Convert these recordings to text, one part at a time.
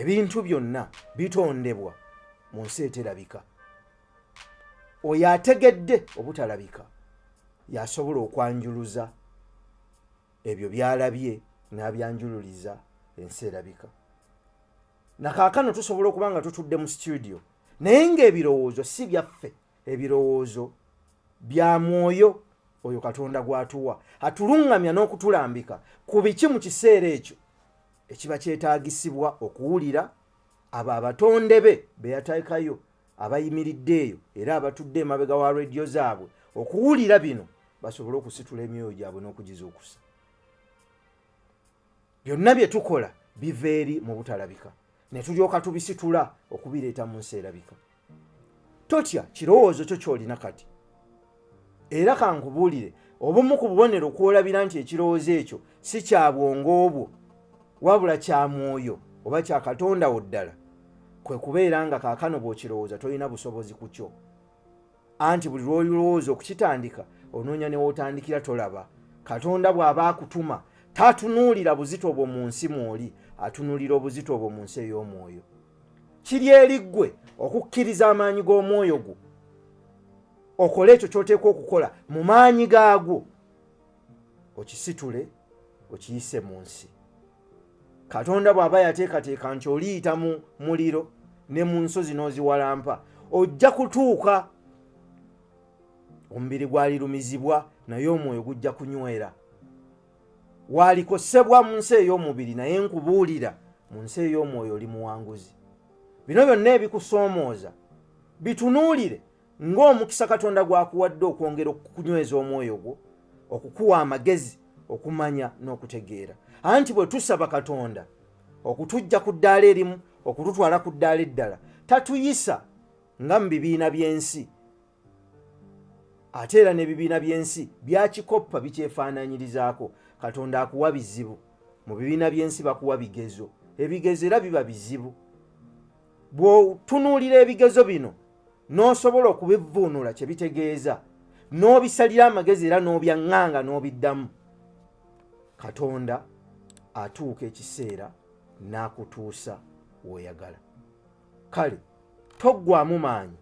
ebintu byonna bitondebwa mu nsi eterabika. Oyo ategedde obutalabika yasobola okwanjuluza ebyo byalabye n'abyanjululiza ensi erabika. Nakaakano tusobola okuba nga tutudde mu studio naye ng'ebirowoozo si byaffe, ebirowoozo bya mwoyo oyo Katonda gw'atuwa, atulungamya n'okutulambika ku biki mu kiseera ekyo ekiba kyetaagisibwa okuwulira abo abatonde be yateekayo, abayimiridde eyo era abatudde emabega wa rediyo zaabwe okuwulira bino basobole okusitula emyoyo gyabwe n'okugizuukusa. Byonna bye tukola biva eri mu butalabika ne tulyoka tubisitula okubireeta mu nsi erabika. Totya kirowoozo kyo ky'olina kati. Era kankubuulire, obumu ku bubonero kwolabira nti ekirowoozo ekyo si kya bwongo bwo wabula kya mwoyo oba kya Katonda wo ddala, kwe kubeera nga kaakano bw'okirowooza tolina busobozi ku kyo. Anti buli lw'olowooza okukitandika onoonya ne wootandikira tolaba. Katonda bw'aba akutuma tatunuulira buzito bwo mu nsi mw'oli, atunuulira obuzito bwo mu nsi ey'omwoyo. Kiri eri ggwe okukkiriza amaanyi g'omwoyo gwo okole ekyo ky'oteekwa okukola mu maanyi gaagwo, okisitule okiyise mu nsi. Katonda bw'aba yateekateeka nti oliyita mu muliro ne mu nsozi n'oziwalampa, ojja kutuuka. Omubiri gwalirumizibwa naye omwoyo gujja kunywera. Waalikosebwa mu nsi ey'omubiri naye nkubuulira mu nsi ey'omwoyo oli muwanguzi. Bino byonna ebikusoomooza bitunuulire ng'omukisa Katonda gwakuwadde okwongera okukunyweza omwoyo gwo, okukuwa amagezi okumanya n'okutegeera. Anti bwe tusaba Katonda okutujja ku ddaala erimu okututwala ku ddaala eddala, tatuyisa nga mu bibiina by'ensi. Ate era n'ebibiina by'ensi byakikoppa bikyefaananyirizaako. Katonda akuwa bizibu. Mu bibiina by'ensi bakuwa bigezo, ebigezo era biba bizibu. Bw'otunuulira ebigezo bino n'osobola okubivuunula kye bitegeeza, n'obisalira amagezi era n'obyaŋŋanga n'obiddamu, Katonda atuuka ekiseera n'akutuusa w'oyagala. Kale toggwamu maanyi,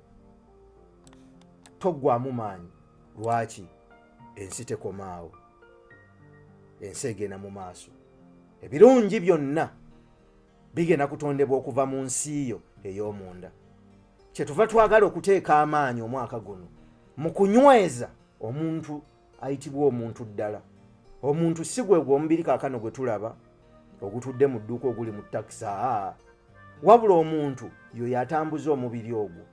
toggwamu maanyi. Lwaki? Ensi tekomaawo, ensi egenda mu maaso. Ebirungi byonna bigenda kutondebwa okuva mu nsi yo ey'omunda. Kyetuva twagala okuteeka amaanyi omwaka guno mu kunyweza omuntu ayitibwa omuntu ddala. Omuntu si gwe gw'omubiri kaakano gwe tulaba ogutudde mu dduuka oguli mu takisi, wabula omuntu yo yatambuza omubiri ogwo